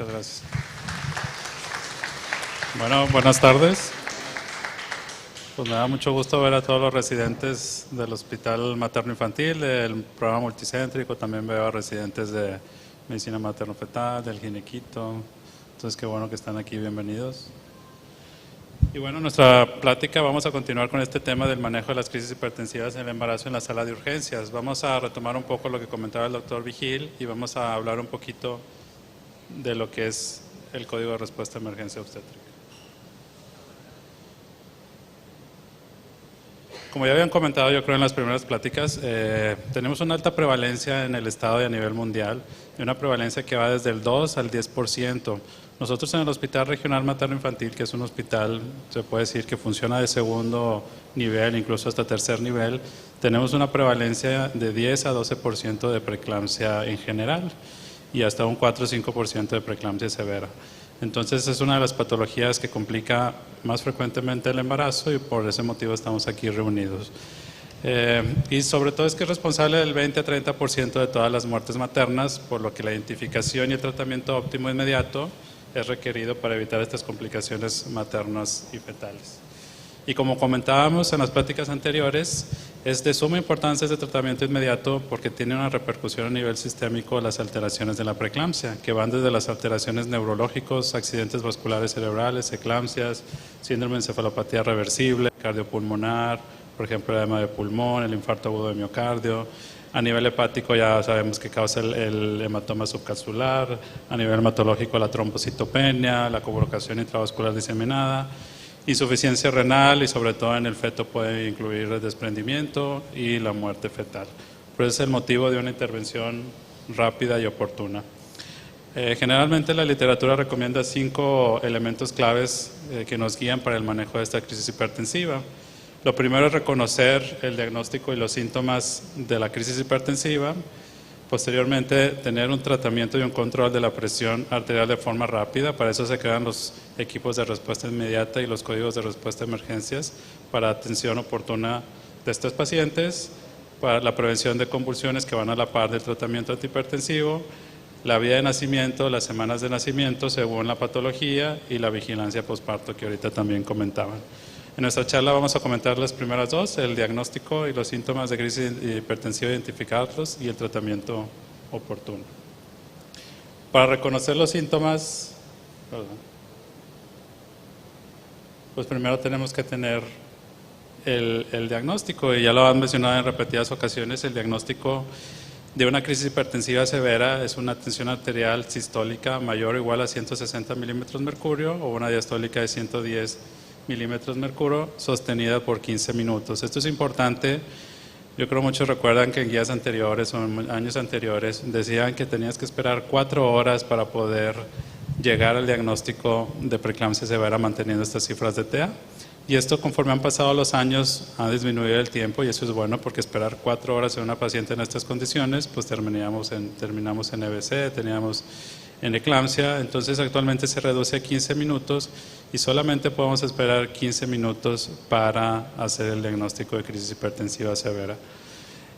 Muchas gracias. Bueno, buenas tardes. Pues me da mucho gusto ver a todos los residentes del Hospital Materno Infantil, del programa multicéntrico. También veo a residentes de Medicina Materno Fetal, del Ginequito. Entonces, qué bueno que están aquí, bienvenidos. Y bueno, nuestra plática vamos a continuar con este tema del manejo de las crisis hipertensivas en el embarazo en la sala de urgencias. Vamos a retomar un poco lo que comentaba el doctor Vigil y vamos a hablar un poquito de lo que es el Código de Respuesta a Emergencia Obstétrica. Como ya habían comentado, yo creo en las primeras pláticas, tenemos una alta prevalencia en el estado y a nivel mundial, y una prevalencia que va desde el 2 al 10%. Nosotros en el Hospital Regional Materno Infantil, que es un hospital, se puede decir que funciona de segundo nivel, incluso hasta tercer nivel, tenemos una prevalencia de 10 a 12% de preeclampsia en general y hasta un 4 o 5% de preeclampsia severa. Entonces es una de las patologías que complica más frecuentemente el embarazo y por ese motivo estamos aquí reunidos. Y sobre todo es que es responsable del 20 a 30% de todas las muertes maternas, por lo que la identificación y el tratamiento óptimo inmediato es requerido para evitar estas complicaciones maternas y fetales. Y como comentábamos en las pláticas anteriores, es de suma importancia este tratamiento inmediato porque tiene una repercusión a nivel sistémico de las alteraciones de la preeclampsia, que van desde las alteraciones neurológicos, accidentes vasculares cerebrales, eclampsias, síndrome de encefalopatía reversible, cardiopulmonar, por ejemplo, el edema de pulmón, el infarto agudo de miocardio. A nivel hepático ya sabemos que causa el hematoma subcapsular, a nivel hematológico la trombocitopenia, la convocación intravascular diseminada, insuficiencia renal y sobre todo en el feto puede incluir el desprendimiento y la muerte fetal. Por eso es el motivo de una intervención rápida y oportuna. Generalmente la literatura recomienda 5 elementos claves que nos guían para el manejo de esta crisis hipertensiva. Lo primero es reconocer el diagnóstico y los síntomas de la crisis hipertensiva. Posteriormente, tener un tratamiento y un control de la presión arterial de forma rápida. Para eso se crean los equipos de respuesta inmediata y los códigos de respuesta a emergencias para atención oportuna de estos pacientes, para la prevención de convulsiones que van a la par del tratamiento antihipertensivo, la vía de nacimiento, las semanas de nacimiento según la patología y la vigilancia posparto que ahorita también comentaban. En nuestra charla vamos a comentar las primeras dos, el diagnóstico y los síntomas de crisis hipertensiva, identificarlos y el tratamiento oportuno. Para reconocer los síntomas, pues primero tenemos que tener el diagnóstico, y ya lo han mencionado en repetidas ocasiones. El diagnóstico de una crisis hipertensiva severa es una tensión arterial sistólica mayor o igual a 160 milímetros mercurio o una diastólica de 110 milímetros mercurio sostenida por 15 minutos. Esto es importante. Yo creo muchos recuerdan que en guías anteriores o en años anteriores decían que tenías que esperar 4 horas para poder llegar al diagnóstico de preeclampsia severa manteniendo estas cifras de TA. Y esto, conforme han pasado los años, ha disminuido el tiempo, y eso es bueno porque esperar 4 horas en una paciente en estas condiciones, pues terminamos en EBC, teníamos en eclampsia. Entonces actualmente se reduce a 15 minutos y solamente podemos esperar 15 minutos para hacer el diagnóstico de crisis hipertensiva severa.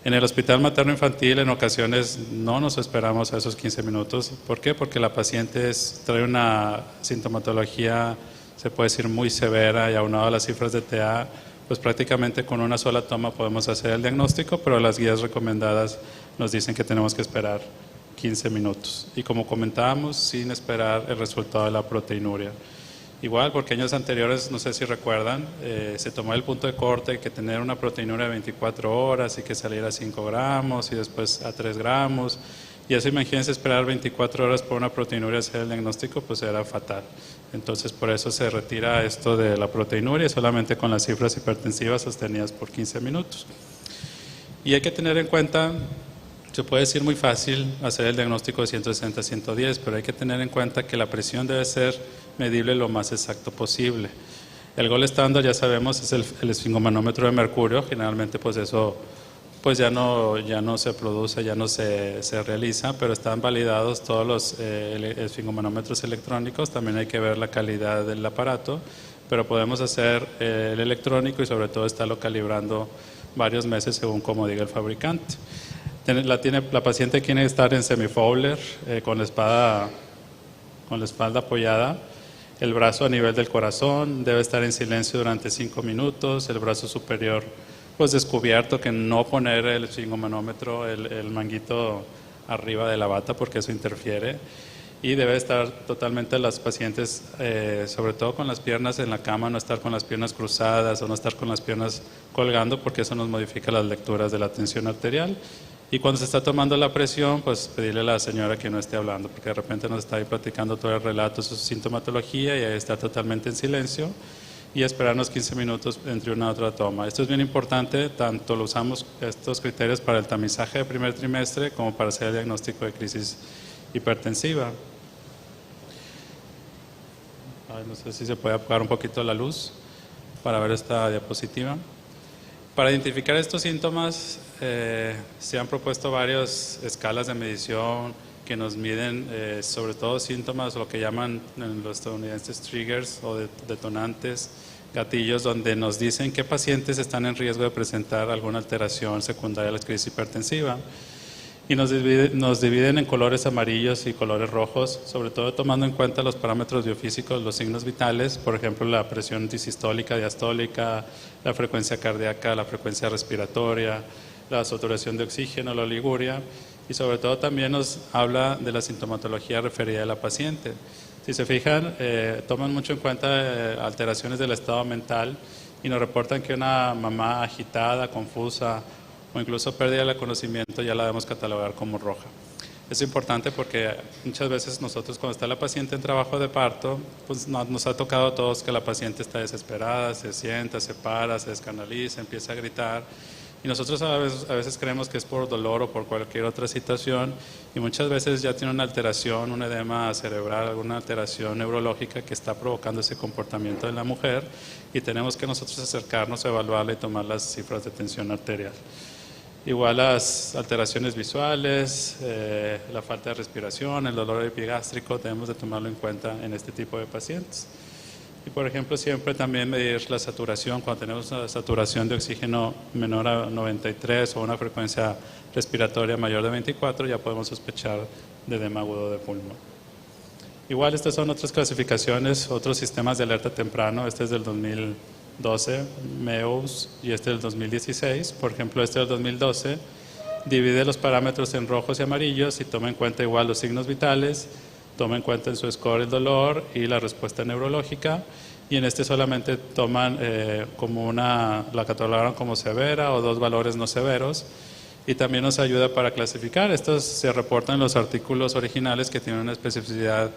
En el Hospital Materno Infantil en ocasiones no nos esperamos a esos 15 minutos. ¿Por qué? Porque la paciente trae una sintomatología, se puede decir, muy severa, y aunado a las cifras de TA, pues prácticamente con una sola toma podemos hacer el diagnóstico, pero las guías recomendadas nos dicen que tenemos que esperar 15 minutos. Y como comentábamos, sin esperar el resultado de la proteinuria. Igual, porque años anteriores, no sé si recuerdan, se tomó el punto de corte que tener una proteinuria de 24 horas y que saliera a 5 gramos y después a 3 gramos. Y eso, imagínense, esperar 24 horas por una proteinuria hacer el diagnóstico, pues era fatal. Entonces, por eso se retira esto de la proteinuria solamente con las cifras hipertensivas sostenidas por 15 minutos. Y hay que tener en cuenta, se puede decir muy fácil hacer el diagnóstico de 160 a 110, pero hay que tener en cuenta que la presión debe ser medible lo más exacto posible. El gol estándar, ya sabemos, es el esfingomanómetro de mercurio. Generalmente pues eso pues ya no se produce, ya no se realiza, pero están validados todos los esfingomanómetros electrónicos. También hay que ver la calidad del aparato, pero podemos hacer el electrónico y sobre todo estarlo calibrando varios meses según como diga el fabricante. La paciente tiene que estar en semifowler con la espada con la espalda apoyada, el brazo a nivel del corazón, debe estar en silencio durante 5 minutos, el brazo superior pues descubierto, que no poner el sfingomanómetro, el manguito arriba de la bata porque eso interfiere, y debe estar totalmente las pacientes, sobre todo con las piernas en la cama, no estar con las piernas cruzadas o no estar con las piernas colgando porque eso nos modifica las lecturas de la tensión arterial. Y cuando se está tomando la presión, pues pedirle a la señora que no esté hablando, porque de repente nos está ahí platicando todo el relato, su sintomatología, y ahí está totalmente en silencio, y esperarnos 15 minutos entre una y otra toma. Esto es bien importante, tanto lo usamos estos criterios para el tamizaje de primer trimestre como para hacer el diagnóstico de crisis hipertensiva. Ay, no sé si se puede apagar un poquito la luz para ver esta diapositiva. Para identificar estos síntomas se han propuesto varias escalas de medición que nos miden sobre todo síntomas, lo que llaman en los estadounidenses triggers o detonantes, gatillos, donde nos dicen qué pacientes están en riesgo de presentar alguna alteración secundaria a la crisis hipertensiva. Y nos dividen en colores amarillos y colores rojos, sobre todo tomando en cuenta los parámetros biofísicos, los signos vitales, por ejemplo la presión disistólica, diastólica, la frecuencia cardíaca, la frecuencia respiratoria, la saturación de oxígeno, la oliguria, y sobre todo también nos habla de la sintomatología referida a la paciente. Si se fijan, toman mucho en cuenta alteraciones del estado mental y nos reportan que una mamá agitada, confusa, o incluso pérdida de conocimiento ya la debemos catalogar como roja. Es importante porque muchas veces nosotros cuando está la paciente en trabajo de parto, pues nos ha tocado a todos que la paciente está desesperada, se sienta, se para, se descanaliza, empieza a gritar, y nosotros a veces creemos que es por dolor o por cualquier otra situación, y muchas veces ya tiene una alteración, un edema cerebral, alguna alteración neurológica que está provocando ese comportamiento de la mujer, y tenemos que nosotros acercarnos a evaluarla y tomar las cifras de tensión arterial. Igual las alteraciones visuales, la falta de respiración, el dolor epigástrico, debemos de tomarlo en cuenta en este tipo de pacientes. Y por ejemplo, siempre también medir la saturación. Cuando tenemos una saturación de oxígeno menor a 93 o una frecuencia respiratoria mayor de 24, ya podemos sospechar de edema agudo de pulmón. Igual estas son otras clasificaciones, otros sistemas de alerta temprano. Este es del 2012, MEOS, y este del 2016. Por ejemplo, este del 2012 divide los parámetros en rojos y amarillos y toma en cuenta igual los signos vitales, toma en cuenta en su score el dolor y la respuesta neurológica, y en este solamente toman la catalogaron como severa o 2 valores no severos, y también nos ayuda para clasificar. Estos se reportan en los artículos originales que tienen una especificidad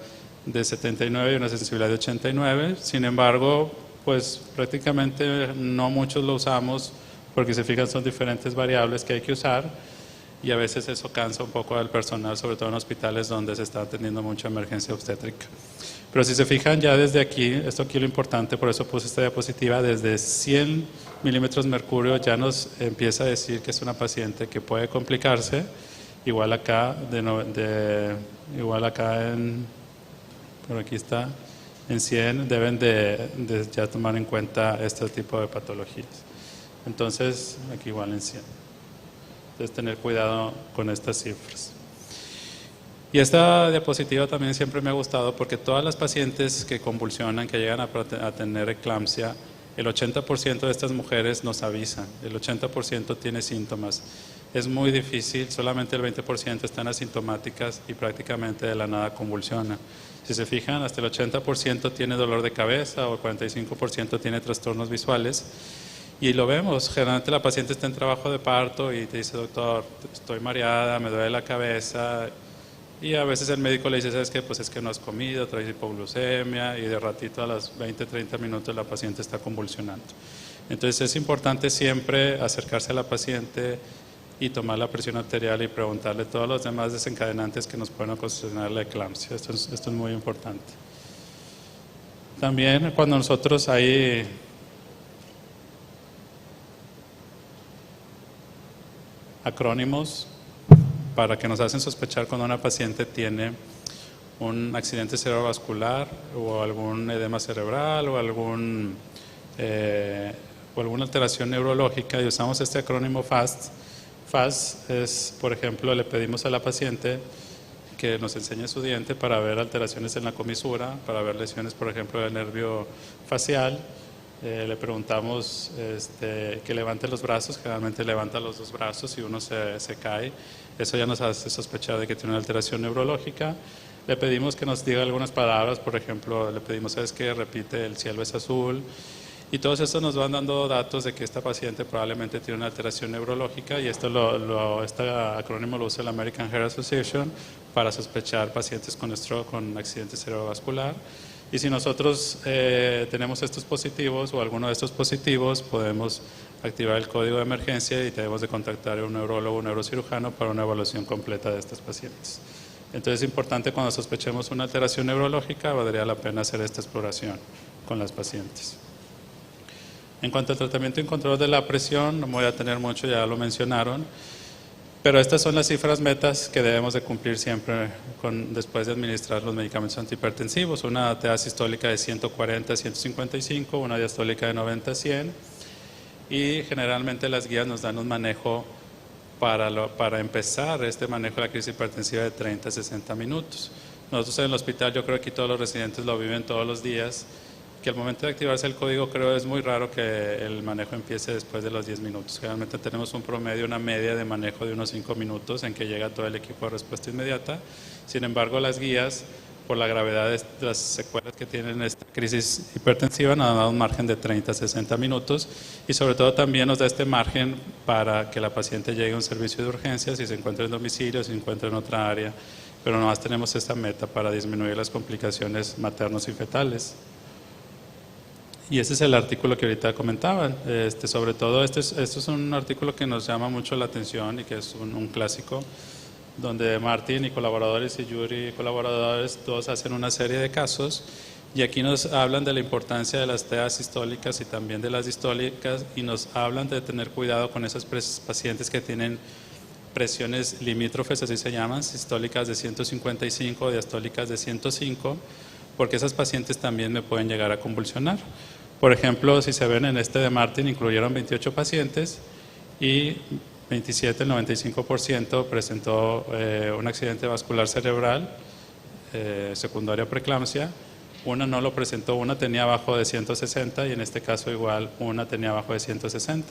de 79 y una sensibilidad de 89, sin embargo, pues prácticamente no muchos lo usamos porque se fijan son diferentes variables que hay que usar, y a veces eso cansa un poco al personal, sobre todo en hospitales donde se está atendiendo mucha emergencia obstétrica. Pero si se fijan ya desde aquí, esto aquí es lo importante, por eso puse esta diapositiva, desde 100 milímetros de mercurio ya nos empieza a decir que es una paciente que puede complicarse. Igual acá, por aquí está, en 100 deben de ya tomar en cuenta este tipo de patologías. Entonces, aquí igual en 100. Entonces, tener cuidado con estas cifras. Y esta diapositiva también siempre me ha gustado porque todas las pacientes que convulsionan, que llegan a tener eclampsia, el 80% de estas mujeres nos avisan, el 80% tiene síntomas. Es muy difícil, solamente el 20% están asintomáticas y prácticamente de la nada convulsiona. Si se fijan, hasta el 80% tiene dolor de cabeza o el 45% tiene trastornos visuales. Y lo vemos, generalmente la paciente está en trabajo de parto y te dice, doctor, estoy mareada, me duele la cabeza, y a veces el médico le dice, ¿sabes qué? Pues es que no has comido, traes hipoglucemia, y de ratito a las 20-30 minutos la paciente está convulsionando. Entonces es importante siempre acercarse a la paciente y tomar la presión arterial y preguntarle todos los demás desencadenantes que nos pueden ocasionar la eclampsia. Esto es muy importante. También cuando nosotros hay acrónimos para que nos hacen sospechar cuando una paciente tiene un accidente cerebrovascular o algún edema cerebral o alguna alteración neurológica, y usamos este acrónimo FAST. FAST es, por ejemplo, le pedimos a la paciente que nos enseñe su diente para ver alteraciones en la comisura, para ver lesiones, por ejemplo, del nervio facial. Le preguntamos que levante los brazos, generalmente levanta los dos brazos y uno se cae. Eso ya nos hace sospechar de que tiene una alteración neurológica. Le pedimos que nos diga algunas palabras, por ejemplo, le pedimos, ¿sabes qué? Repite, el cielo es azul. Y todos estos nos van dando datos de que esta paciente probablemente tiene una alteración neurológica y este acrónimo lo usa la American Heart Association para sospechar pacientes con stroke, con accidente cerebrovascular. Y si nosotros tenemos estos positivos o alguno de estos positivos, podemos activar el código de emergencia y tenemos de contactar a un neurólogo o un neurocirujano para una evaluación completa de estos pacientes. Entonces es importante cuando sospechemos una alteración neurológica, valdría la pena hacer esta exploración con las pacientes. En cuanto al tratamiento y control de la presión, no me voy a tener mucho, ya lo mencionaron, pero estas son las cifras metas que debemos de cumplir siempre después de administrar los medicamentos antihipertensivos. Una TA sistólica de 140 a 155, una diastólica de 90 a 100, y generalmente las guías nos dan un manejo para empezar este manejo de la crisis hipertensiva de 30 a 60 minutos. Nosotros en el hospital, yo creo que aquí todos los residentes lo viven todos los días, que al momento de activarse el código creo es muy raro que el manejo empiece después de los 10 minutos. Generalmente tenemos un promedio, una media de manejo de unos 5 minutos en que llega todo el equipo de respuesta inmediata. Sin embargo, las guías, por la gravedad de las secuelas que tienen esta crisis hipertensiva, nos dan un margen de 30 a 60 minutos y sobre todo también nos da este margen para que la paciente llegue a un servicio de urgencias si se encuentra en domicilio, si se encuentra en otra área, pero nomás tenemos esta meta para disminuir las complicaciones maternos y fetales. Y ese es el artículo que ahorita comentaban. Sobre todo, este es un artículo que nos llama mucho la atención y que es un clásico, donde Martin y colaboradores y Yuri y colaboradores todos hacen una serie de casos y aquí nos hablan de la importancia de las TEA sistólicas y también de las distólicas y nos hablan de tener cuidado con esas pacientes que tienen presiones limítrofes, así se llaman, sistólicas de 155, diastólicas de 105, porque esas pacientes también me pueden llegar a convulsionar. Por ejemplo, si se ven en este de Martin, incluyeron 28 pacientes y 27, el 95% presentó un accidente vascular cerebral secundario a preeclampsia. Una no lo presentó, una tenía abajo de 160 y en este caso igual una tenía abajo de 160.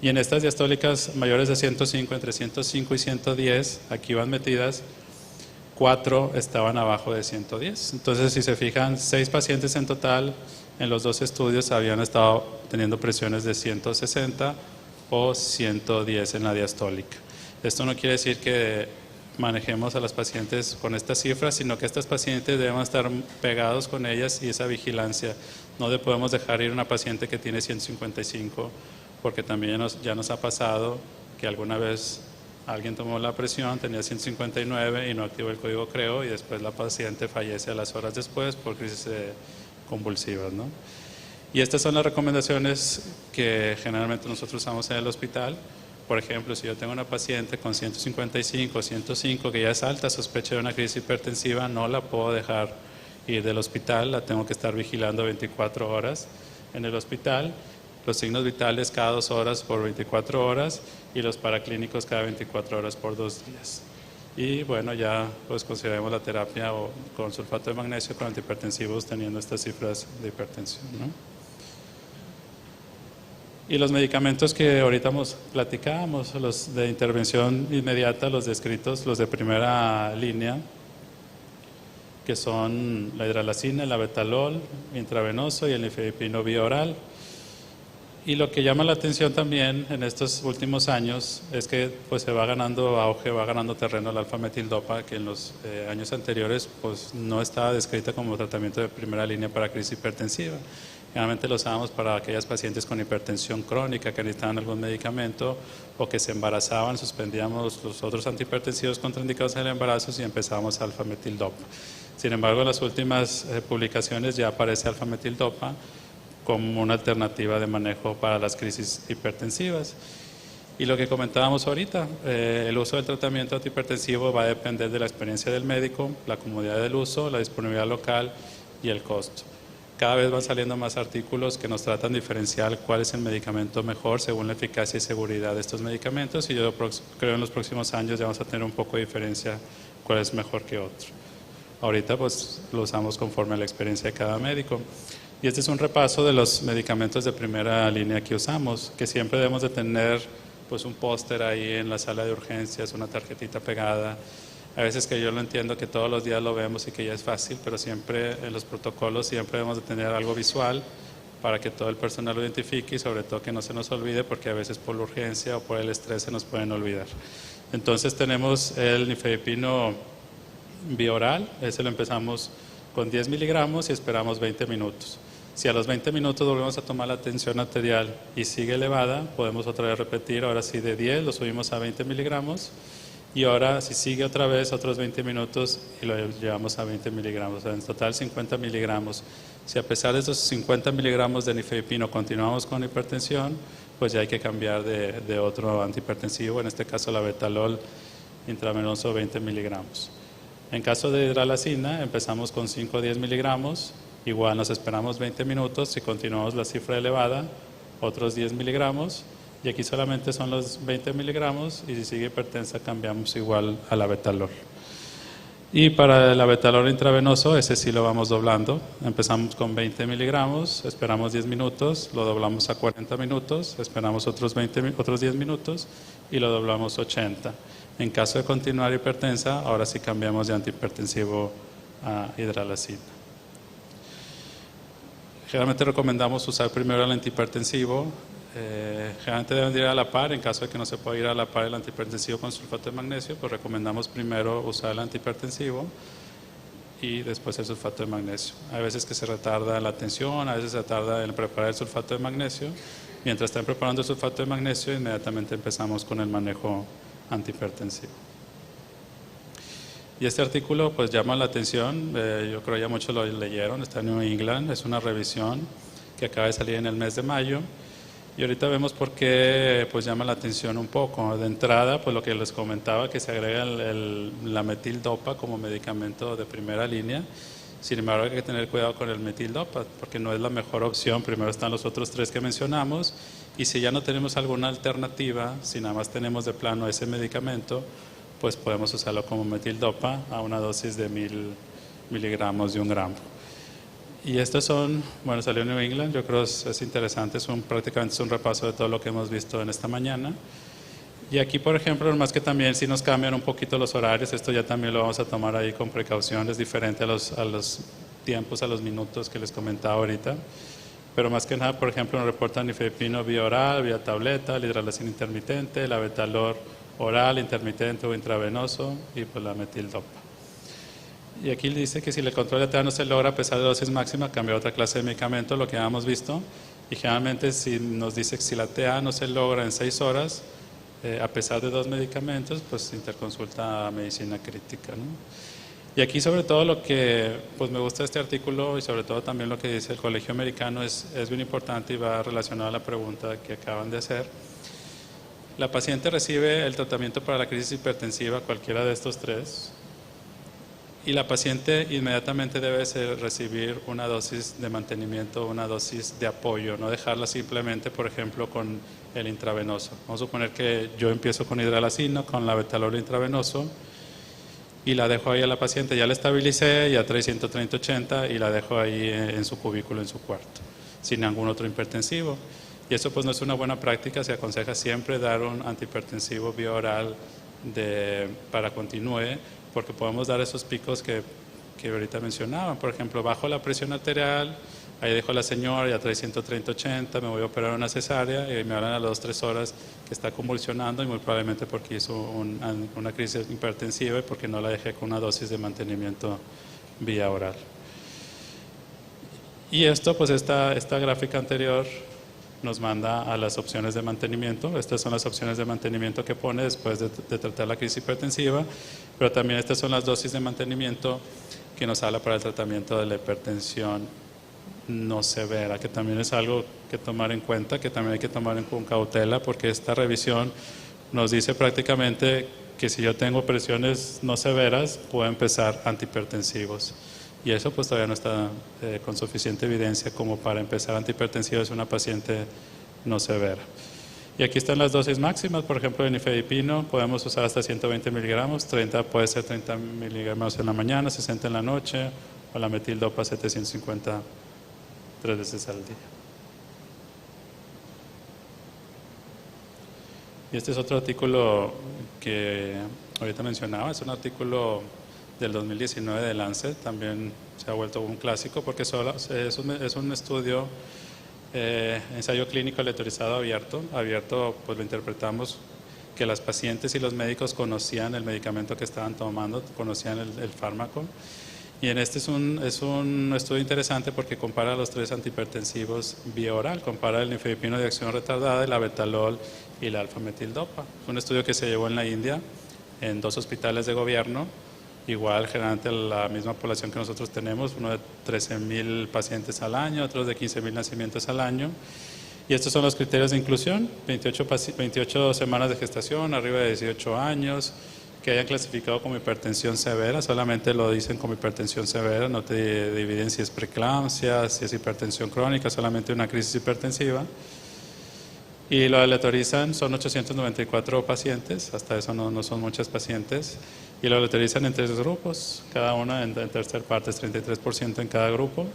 Y en estas diastólicas mayores de 105, entre 105 y 110, aquí van metidas, 4 estaban abajo de 110. Entonces, si se fijan, 6 pacientes en total en los 2 estudios habían estado teniendo presiones de 160 o 110 en la diastólica. Esto no quiere decir que manejemos a las pacientes con estas cifras, sino que estas pacientes deben estar pegados con ellas y esa vigilancia. No podemos dejar ir una paciente que tiene 155, porque también ya nos ha pasado que alguna vez alguien tomó la presión, tenía 159 y no activó el código CREO y después la paciente fallece a las horas después por crisis convulsivas, ¿no? Y estas son las recomendaciones que generalmente nosotros usamos en el hospital. Por ejemplo, si yo tengo una paciente con 155, 105, que ya es alta sospecha de una crisis hipertensiva, no la puedo dejar ir del hospital, la tengo que estar vigilando 24 horas en el hospital. Los signos vitales cada 2 horas por 24 horas y los paraclínicos cada 24 horas por 2 días. Y bueno, ya pues consideremos la terapia con sulfato de magnesio con antihipertensivos teniendo estas cifras de hipertensión, ¿no? Y los medicamentos que ahorita platicábamos, los de intervención inmediata, los descritos, los de primera línea, que son la hidralazina, el abetalol intravenoso y el nifedipino vía oral. Y lo que llama la atención también en estos últimos años es que pues se va ganando auge, va ganando terreno la alfa-metildopa, que en los años anteriores pues no estaba descrita como tratamiento de primera línea para crisis hipertensiva. Generalmente lo usábamos para aquellas pacientes con hipertensión crónica que necesitaban algún medicamento o que se embarazaban, suspendíamos los otros antihipertensivos contraindicados en el embarazo y empezábamos alfa-metildopa. Sin embargo, en las últimas publicaciones ya aparece alfa-metildopa como una alternativa de manejo para las crisis hipertensivas. Y lo que comentábamos ahorita, el uso del tratamiento antihipertensivo va a depender de la experiencia del médico, la comodidad del uso, la disponibilidad local y el costo. Cada vez van saliendo más artículos que nos tratan de diferenciar cuál es el medicamento mejor según la eficacia y seguridad de estos medicamentos y yo creo que en los próximos años ya vamos a tener un poco de diferencia cuál es mejor que otro. Ahorita pues lo usamos conforme a la experiencia de cada médico. Y este es un repaso de los medicamentos de primera línea que usamos, que siempre debemos de tener pues un póster ahí en la sala de urgencias, una tarjetita pegada. A veces que yo lo entiendo que todos los días lo vemos y que ya es fácil, pero siempre en los protocolos siempre debemos de tener algo visual para que todo el personal lo identifique y sobre todo que no se nos olvide, porque a veces por la urgencia o por el estrés se nos pueden olvidar. Entonces tenemos el nifedipino bioral, ese lo empezamos con 10 miligramos y esperamos 20 minutos. Si a los 20 minutos volvemos a tomar la tensión arterial y sigue elevada, podemos otra vez repetir, ahora sí de 10 lo subimos a 20 miligramos y ahora si sigue otra vez otros 20 minutos y lo llevamos a 20 miligramos, o sea, en total 50 miligramos. Si a pesar de esos 50 miligramos de nifedipino continuamos con hipertensión, pues ya hay que cambiar de otro antihipertensivo, en este caso la betalol intravenoso 20 miligramos. En caso de hidralacina empezamos con 5 o 10 miligramos, igual nos esperamos 20 minutos, si continuamos la cifra elevada, otros 10 miligramos, y aquí solamente son los 20 miligramos, y si sigue hipertensa cambiamos igual a la betalol. Y para el betalol intravenoso, ese sí lo vamos doblando, empezamos con 20 miligramos, esperamos 10 minutos, lo doblamos a 40 minutos, esperamos otros 10 minutos y lo doblamos 80. En caso de continuar hipertensa, ahora sí cambiamos de antihipertensivo a hidralacina. Generalmente recomendamos usar primero el antihipertensivo. Generalmente deben ir a la par. En caso de que no se pueda ir a la par el antihipertensivo con sulfato de magnesio, pues recomendamos primero usar el antihipertensivo y después el sulfato de magnesio. Hay veces que se retarda la tensión, a veces se retarda en preparar el sulfato de magnesio. Mientras están preparando el sulfato de magnesio, inmediatamente empezamos con el manejo antihipertensivo. Y este artículo pues llama la atención, yo creo ya muchos lo leyeron, está en New England, es una revisión que acaba de salir en el mes de mayo. Y ahorita vemos por qué pues llama la atención un poco. De entrada, pues lo que les comentaba, que se agrega la metildopa como medicamento de primera línea. Sin embargo, hay que tener cuidado con el metildopa, porque no es la mejor opción. Primero están los otros tres que mencionamos, y si ya no tenemos alguna alternativa, si nada más tenemos de plano ese medicamento, pues podemos usarlo como metildopa a una dosis de 1000 miligramos de 1 gramo. Y estos son, bueno, salió en New England, yo creo que es interesante, prácticamente es un repaso de todo lo que hemos visto en esta mañana. Y aquí, por ejemplo, más que también si nos cambian un poquito los horarios, esto ya también lo vamos a tomar ahí con precaución, es diferente a los tiempos, a los minutos que les comentaba ahorita. Pero más que nada, por ejemplo, nos reportan nifedipino vía oral, vía tableta, la hidralacina intermitente, la betalol oral, intermitente o intravenoso y pues la metildopa. Y aquí dice que si el control de TA no se logra a pesar de dosis máxima, cambia a otra clase de medicamento, lo que habíamos visto. Y generalmente si nos dice que si la TA no se logra en 6 horas, a pesar de 2 medicamentos, pues interconsulta a medicina crítica, ¿no? Y aquí sobre todo lo que pues me gusta de este artículo y sobre todo también lo que dice el Colegio Americano es bien importante y va relacionado a la pregunta que acaban de hacer. La paciente recibe el tratamiento para la crisis hipertensiva, cualquiera de estos tres, y la paciente inmediatamente debe recibir una dosis de mantenimiento, una dosis de apoyo, no dejarla simplemente, por ejemplo, con el intravenoso. Vamos a suponer que yo empiezo con hidralacina, con la betalol intravenoso, y la dejo ahí a la paciente, ya la estabilicé, ya trae 130/80 y la dejo ahí en su cubículo, en su cuarto, sin ningún otro hipertensivo. Y eso pues no es una buena práctica, se aconseja siempre dar un antihipertensivo vía oral para continúe, porque podemos dar esos picos que ahorita mencionaban. Por ejemplo, bajo la presión arterial, ahí dejo a la señora, ya trae 130/80, me voy a operar una cesárea y me hablan a las 2 o 3 horas que está convulsionando y muy probablemente porque hizo una crisis hipertensiva y porque no la dejé con una dosis de mantenimiento vía oral. Y esto, pues esta gráfica anterior nos manda a las opciones de mantenimiento. Estas son las opciones de mantenimiento que pone después de tratar la crisis hipertensiva, pero también estas son las dosis de mantenimiento que nos habla para el tratamiento de la hipertensión no severa, que también es algo que tomar en cuenta, que también hay que tomar con cautela, porque esta revisión nos dice prácticamente que si yo tengo presiones no severas, puedo empezar antihipertensivos. Y eso pues todavía no está con suficiente evidencia como para empezar antihipertensivos en una paciente no severa. Y aquí están las dosis máximas, por ejemplo, en nifedipino podemos usar hasta 120 miligramos, 30 puede ser 30 miligramos en la mañana, 60 en la noche, o la metildopa 750 3 veces al día. Y este es otro artículo que ahorita mencionaba, es un artículo del 2019 de Lancet, también se ha vuelto un clásico porque es un estudio, ensayo clínico aleatorizado abierto. Abierto, pues lo interpretamos que las pacientes y los médicos conocían el medicamento que estaban tomando, conocían el fármaco. Y en este es un estudio interesante porque compara los 3 antihipertensivos vía oral, compara el nifedipino de acción retardada, el abetalol y la alfa-metildopa. Fue un estudio que se llevó en la India, en 2 hospitales de gobierno, igual generalmente la misma población que nosotros tenemos, uno de 13,000 pacientes al año, otros de 15,000 nacimientos al año. Y estos son los criterios de inclusión: 28 semanas de gestación, arriba de 18 años, que hayan clasificado como hipertensión severa, solamente lo dicen como hipertensión severa, no te dividen si es preeclampsia, si es hipertensión crónica, solamente una crisis hipertensiva. Y lo aleatorizan, son 894 pacientes, hasta eso no son muchos pacientes, y lo aleatorizan en 3 grupos, cada una en tercer parte es 33% en cada grupo.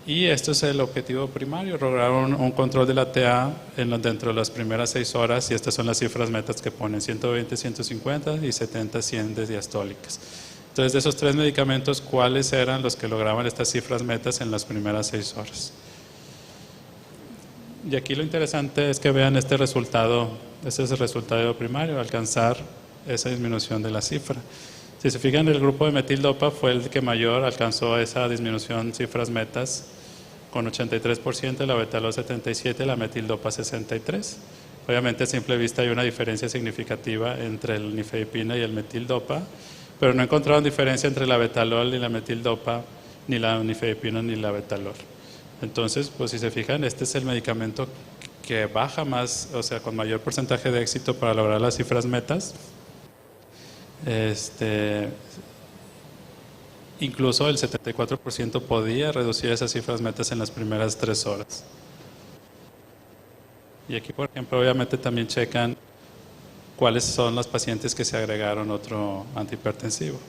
Y esto es el objetivo primario, lograr un control de la TA dentro de las primeras 6 horas, y estas son las cifras metas que ponen: 120, 150 y 70, 100 de diastólicas. Entonces, de esos 3 medicamentos, ¿cuáles eran los que lograban estas cifras metas en las primeras 6 horas? Y aquí lo interesante es que vean este resultado, este es el resultado primario, alcanzar esa disminución de la cifra. Si se fijan, el grupo de metildopa fue el que mayor alcanzó esa disminución, cifras metas, con 83%, el abetalol 77%, la metildopa 63%. Obviamente a simple vista hay una diferencia significativa entre el nifedipina y el metildopa, pero no encontraron diferencia entre el abetalol y la metildopa, ni la nifedipina ni el abetalol. Entonces, pues si se fijan, este es el medicamento que baja más, o sea, con mayor porcentaje de éxito para lograr las cifras metas. Incluso el 74% podía reducir esas cifras metas en las primeras 3 horas. Y aquí, por ejemplo, obviamente también checan cuáles son los pacientes que se agregaron otro antihipertensivo.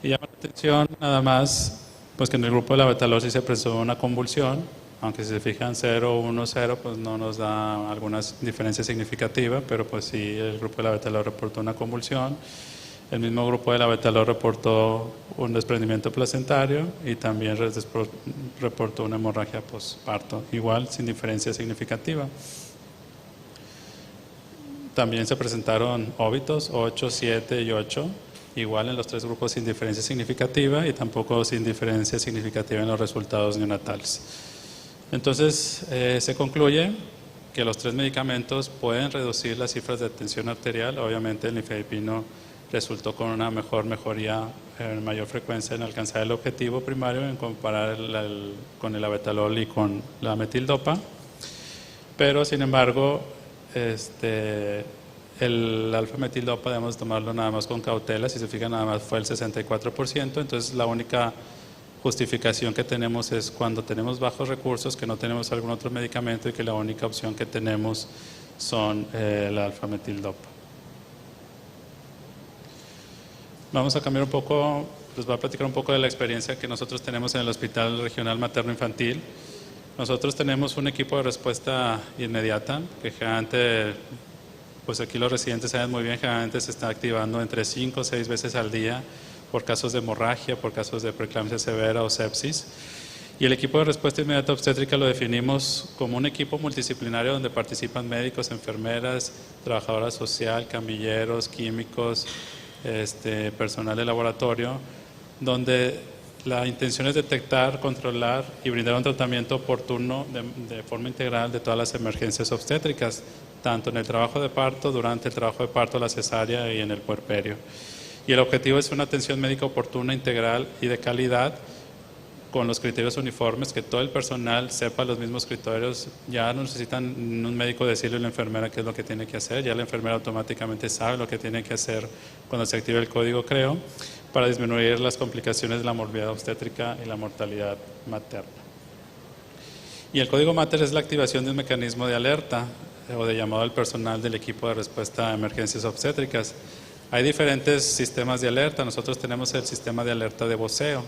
Y llama la atención nada más, pues que en el grupo del abetalol sí se presentó una convulsión, aunque si se fijan 0, 1, 0, pues no nos da alguna diferencia significativa, pero pues sí, el grupo del abetalol reportó una convulsión. El mismo grupo del abetalol reportó un desprendimiento placentario y también reportó una hemorragia postparto, igual sin diferencia significativa. También se presentaron óbitos 8, 7 y 8, igual en los 3 grupos sin diferencia significativa y tampoco sin diferencia significativa en los resultados neonatales. Entonces se concluye que los 3 medicamentos pueden reducir las cifras de tensión arterial. Obviamente el nifedipino resultó con una mejoría en mayor frecuencia en alcanzar el objetivo primario en comparar con el abetalol y con la metildopa, pero sin embargo el alfa-metildopa debemos tomarlo nada más con cautela. Si se fijan, nada más fue el 64%, entonces la única justificación que tenemos es cuando tenemos bajos recursos, que no tenemos algún otro medicamento y que la única opción que tenemos son la alfa-metildopa. Vamos a cambiar un poco, les voy a platicar un poco de la experiencia que nosotros tenemos en el Hospital Regional Materno Infantil. Nosotros tenemos un equipo de respuesta inmediata, que generalmente, pues aquí los residentes saben muy bien, generalmente se está activando entre 5 o 6 veces al día por casos de hemorragia, por casos de preeclampsia severa o sepsis. Y el equipo de respuesta inmediata obstétrica lo definimos como un equipo multidisciplinario donde participan médicos, enfermeras, trabajadora social, camilleros, químicos, personal de laboratorio, donde la intención es detectar, controlar y brindar un tratamiento oportuno de forma integral de todas las emergencias obstétricas, tanto en el trabajo de parto, durante el trabajo de parto, la cesárea y en el puerperio. Y el objetivo es una atención médica oportuna, integral y de calidad, con los criterios uniformes, que todo el personal sepa los mismos criterios. Ya no necesitan un médico decirle a la enfermera qué es lo que tiene que hacer, ya la enfermera automáticamente sabe lo que tiene que hacer cuando se active el código CREO para disminuir las complicaciones de la morbilidad obstétrica y la mortalidad materna. Y el código Mater es la activación de un mecanismo de alerta o de llamado al personal del equipo de respuesta a emergencias obstétricas. Hay diferentes sistemas de alerta. Nosotros tenemos el sistema de alerta de voceo.